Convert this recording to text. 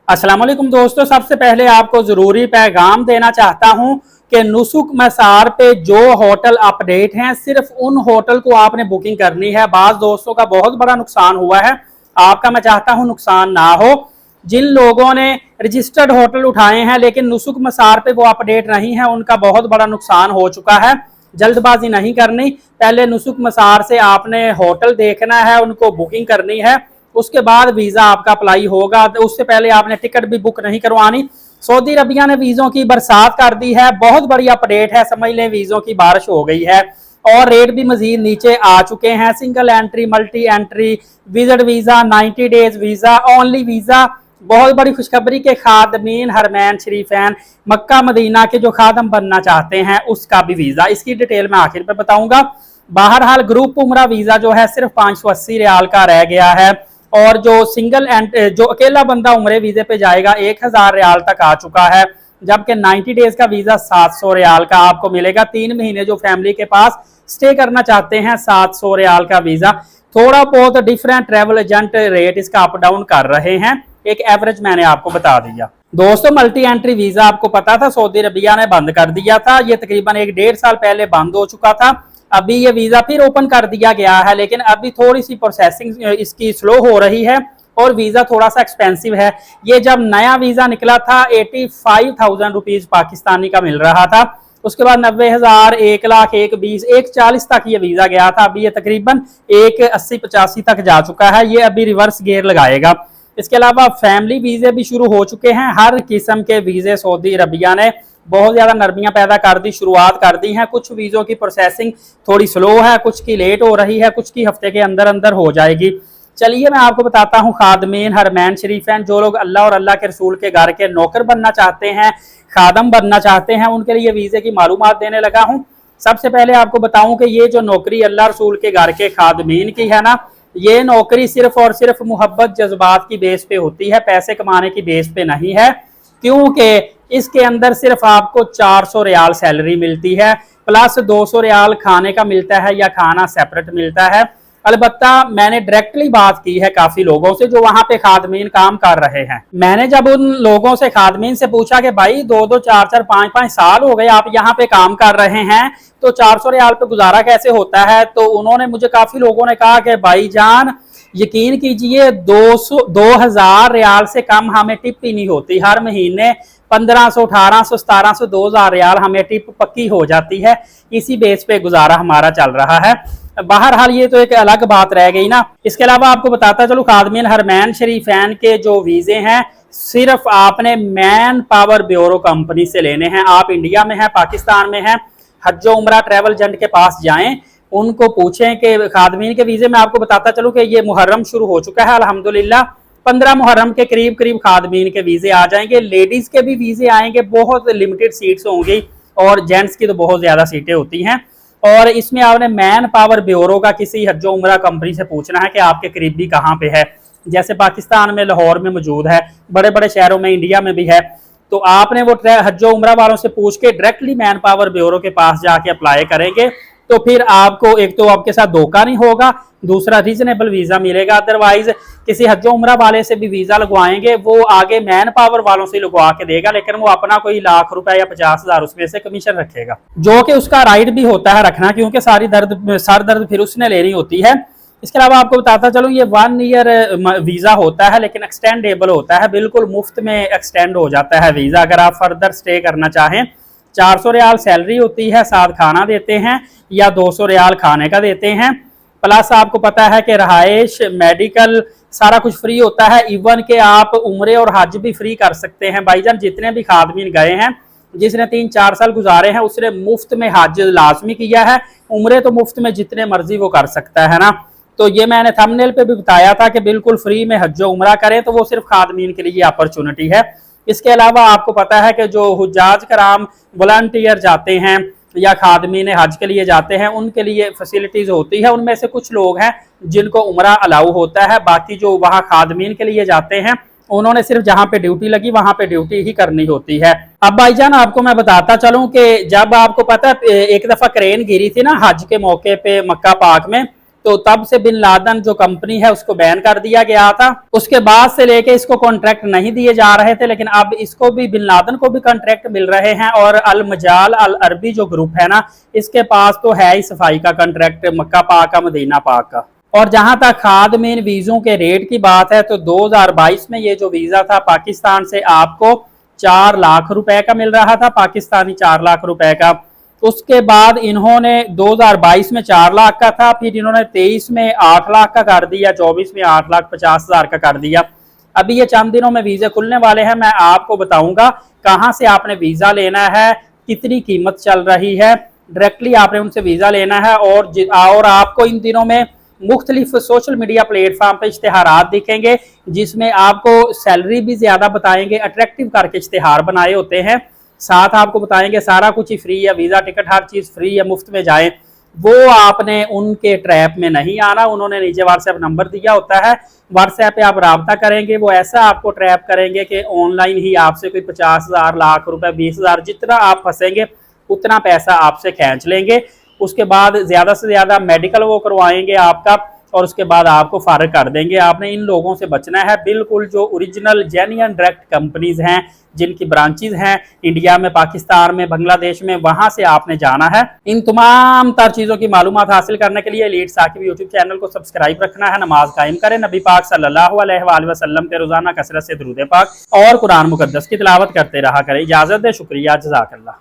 अस्सलाम वालेकुम दोस्तों, सबसे पहले आपको जरूरी पैगाम देना चाहता हूं कि नुसुक मसार पे जो होटल अपडेट हैं सिर्फ उन होटल को आपने बुकिंग करनी है। बाज दोस्तों का बहुत बड़ा नुकसान हुआ है, आपका मैं चाहता हूं नुकसान ना हो। जिन लोगों ने रजिस्टर्ड होटल उठाए हैं लेकिन नुसुक मसार पे वो अपडेट नहीं है, उनका बहुत बड़ा नुकसान हो चुका है। जल्दबाजी नहीं करनी, पहले नुसुक मसार से आपने होटल देखना है, उनको बुकिंग करनी है, उसके बाद वीजा आपका अप्लाई होगा। तो उससे पहले आपने टिकट भी बुक नहीं करवानी। सऊदी अरबिया ने वीजों की बरसात कर दी है, बहुत बड़ी अपडेट है, समझ लें वीजों की बारिश हो गई है और रेट भी मजीद नीचे आ चुके हैं। Single entry, multi entry, visit visa, 90 days visa, only visa. बहुत बड़ी खुशखबरी के खादमीन हरमैन शरीफैन मक्का मदीना के जो खादम बनना चाहते हैं उसका भी वीजा, इसकी डिटेल मैं आखिर पे बताऊंगा। बहरहाल ग्रुप उमरा वीजा जो है सिर्फ 580 रियाल का रह गया है और जो जो अकेला बंदा उम्रे वीजे पे जाएगा 1000 रियाल तक आ चुका है, जबकि 90 डेज का वीजा 700 रियाल का आपको मिलेगा। 3 महीने जो फैमिली के पास स्टे करना चाहते हैं 700 रियाल का वीजा। थोड़ा बहुत डिफरेंट ट्रैवल एजेंट रेट इसका अप डाउन कर रहे हैं, एक एवरेज मैंने आपको बता दिया। दोस्तों मल्टी एंट्री वीजा आपको पता था सऊदी अरबिया ने बंद कर दिया था, ये तकरीबन 1-1.5 साल पहले बंद हो चुका था। अभी ये वीजा फिर ओपन कर दिया गया है, लेकिन अभी थोड़ी सी प्रोसेसिंग इसकी स्लो हो रही है और वीजा थोड़ा सा एक्सपेंसिव है। ये जब नया वीजा निकला था 85,000 रुपीज पाकिस्तानी का मिल रहा था, उसके बाद 90,000, 1 लाख, 1,20,000, 1,40,000 तक ये वीजा गया था। अभी ये तकरीबन 1,80-85 तक जा चुका है, ये अभी रिवर्स गियर लगाएगा। इसके अलावा फैमिली वीजे भी शुरू हो चुके हैं, हर किस्म के वीजे सऊदी अरबिया ने बहुत ज्यादा नरमियां पैदा कर दी, शुरुआत कर दी है। कुछ वीजों की प्रोसेसिंग थोड़ी स्लो है, कुछ की लेट हो रही है, कुछ की हफ्ते के अंदर अंदर हो जाएगी। चलिए मैं आपको बताता हूँ खादमीन हरमैन शरीफैन, जो लोग अल्लाह और अल्लाह के रसूल के घर के नौकर बनना चाहते हैं, खादम बनना चाहते हैं, उनके लिए वीजे की मालूमात देने लगा हूँ। सबसे पहले आपको बताऊं कि ये जो नौकरी अल्लाह रसूल के घर के खादमीन की है ना, ये नौकरी सिर्फ और सिर्फ मोहब्बत जज्बात की बेस पे होती है, पैसे कमाने की बेस पे नहीं है। क्योंकि इसके अंदर सिर्फ आपको 400 रियाल सैलरी मिलती है, प्लस 200 रियाल खाने का मिलता है या खाना सेपरेट मिलता है। अलबत्ता मैंने डायरेक्टली बात की है काफी लोगों से जो वहां पे खादमीन काम कर रहे हैं। मैंने जब उन लोगों से खादमीन से पूछा कि भाई 2-2, 4-4, 5-5 साल हो गए आप यहाँ पे काम कर रहे हैं, तो 400 रियाल पे गुजारा कैसे होता है, तो उन्होंने मुझे काफी लोगों ने कहा कि भाईजान यकीन कीजिए 2,000 रियाल से कम हमें टिप ही नहीं होती। हर महीने 1500, 1800, 1700, 2,000 रियाल हमें टिप पक्की हो जाती है, इसी बेस पे गुजारा हमारा चल रहा है। बहरहाल ये तो एक अलग बात रह गई ना। इसके अलावा आपको बताता चलो खादमीन हरमैन शरीफैन के जो वीजे हैं सिर्फ आपने मैन पावर ब्यूरो कंपनी से लेने हैं। आप इंडिया में हैं, पाकिस्तान में हैं, हज्जो उमरा ट्रैवल एजेंट के पास जाएं, उनको पूछें कि खादमीन के वीजे में आपको बताता चलूं कि ये मुहर्रम शुरू हो चुका है अल्हम्दुलिल्लाह, 15 मुहर्रम के करीब करीब खादमीन के वीजे आ जाएंगे। लेडीज के भी वीजे आएंगे, बहुत लिमिटेड सीट्स होंगी और जेंट्स की तो बहुत ज्यादा सीटें होती हैं। और इसमें आपने मैन पावर ब्यूरो का किसी हज्जो उमरा कंपनी से पूछना है कि आपके करीबी कहाँ पे है। जैसे पाकिस्तान में लाहौर में मौजूद है, बड़े बड़े शहरों में इंडिया में भी है, तो आपने वो हज्जो उमरा वालों से पूछ के डायरेक्टली मैन पावर ब्यूरो के पास जाके अप्लाई करेंगे, तो फिर आपको एक तो आपके साथ धोखा नहीं होगा, दूसरा रीजनेबल वीजा मिलेगा। अदरवाइज किसी हज्जो उमरा वाले से भी वीजा लगवाएंगे, वो आगे मैन पावर वालों से लगवा के देगा, लेकिन वो अपना कोई लाख रुपए या 50,000 उसमें से कमीशन रखेगा, जो कि उसका राइट भी होता है रखना, क्योंकि सर दर्द फिर उसने लेनी होती है। इसके अलावा आपको बताता चलूं ये 1 ईयर वीजा होता है, लेकिन एक्सटेंडेबल होता है, बिल्कुल मुफ्त में एक्सटेंड हो जाता है वीजा अगर आप फर्दर स्टे करना चाहें। 400 रियाल सैलरी होती है, साथ खाना देते हैं या 200 रियाल खाने का देते हैं, प्लस आपको पता है कि रहाइश, मेडिकल सारा कुछ फ्री होता है। इवन के आप उम्रे और हज भी फ्री कर सकते हैं। भाईजान जितने भी खादमीन गए हैं, जिसने 3-4 साल गुजारे हैं, उसने मुफ्त में हज लाजमी किया है, उम्रे तो मुफ्त में जितने मर्जी वो कर सकता है ना। तो ये मैंने थंबनेल पे भी बताया था कि बिल्कुल फ्री में हज्जो उमरा करें, तो वो सिर्फ खादमीन के लिए अपॉर्चुनिटी है। इसके अलावा आपको पता है कि जो हुज्जाज कराम वॉलंटियर जाते हैं या खादमीन हज के लिए जाते हैं, उनके लिए फैसिलिटीज होती है। उनमें से कुछ लोग हैं जिनको उमरा अलाउ होता है, बाकी जो वहाँ खादमीन के लिए जाते हैं उन्होंने सिर्फ जहाँ पे ड्यूटी लगी वहां पे ड्यूटी ही करनी होती है। अब भाईजान आपको मैं बताता चलूं कि जब आपको पता है एक दफा क्रेन गिरी थी ना हज के मौके पे मक्का पाक में, तो तब से बिन लादेन जो कंपनी है उसको बैन कर दिया गया था। उसके बाद से लेके इसको कॉन्ट्रैक्ट नहीं दिए जा रहे थे, लेकिन अब इसको भी बिन लादेन को भी कॉन्ट्रैक्ट मिल रहे हैं। और अल मजाल अल अरबी जो ग्रुप है ना, इसके पास तो है ही सफाई का कॉन्ट्रैक्ट मक्का पाक का, मदीना पाक का। और जहां तक खादमीन वीजों के रेट की बात है तो 2022 में ये जो वीजा था पाकिस्तान से आपको 4 लाख रुपए का मिल रहा था, पाकिस्तानी 4 लाख रुपए का। उसके बाद इन्होंने 2022 में 4 लाख का था, फिर इन्होंने 23 में 8 लाख का कर दिया, 24 में 8,50,000 का कर दिया। अभी ये चंद दिनों में वीजा खुलने वाले हैं, मैं आपको बताऊंगा कहां से आपने वीजा लेना है, कितनी कीमत चल रही है। डायरेक्टली आपने उनसे वीजा लेना है। और आपको इन दिनों में मुख्तलिफ सोशल मीडिया प्लेटफॉर्म पे इश्तेहारात दिखेंगे, जिसमें आपको सैलरी भी ज्यादा बताएंगे, अट्रैक्टिव करके इश्तेहार बनाए होते हैं। साथ आपको बताएंगे सारा कुछ ही फ्री है, वीजा टिकट हर चीज फ्री है, मुफ्त में जाएं। वो आपने उनके ट्रैप में नहीं आना। उन्होंने नीचे व्हाट्सएप नंबर दिया होता है, व्हाट्सएप पे आप राब्ता करेंगे, वो ऐसा आपको ट्रैप करेंगे कि ऑनलाइन ही आपसे कोई 50,000 लाख रुपए 20,000 जितना आप फंसेंगे उतना पैसा आपसे खींच लेंगे। उसके बाद ज्यादा से ज्यादा मेडिकल वो करवाएंगे आपका, और उसके बाद आपको फारिग कर देंगे। आपने इन लोगों से बचना है। बिल्कुल जो ओरिजिनल जेन्युइन डायरेक्ट कंपनीज हैं, जिनकी ब्रांचेज हैं इंडिया में, पाकिस्तान में, बांग्लादेश में, वहां से आपने जाना है। इन तमाम तर चीजों की मालूमात हासिल करने के लिए एलीट साकिब यूट्यूब चैनल को सब्सक्राइब रखना है, नमाज कायम करें, नबी पाक सल्लल्लाहु अलैहि वसल्लम के रोजाना कसरत से दुरूद पाक और कुरान मुकद्दस की तिलावत करते रहा करें। इजाजत दे, शुक्रिया, जज़ाकल्लाह।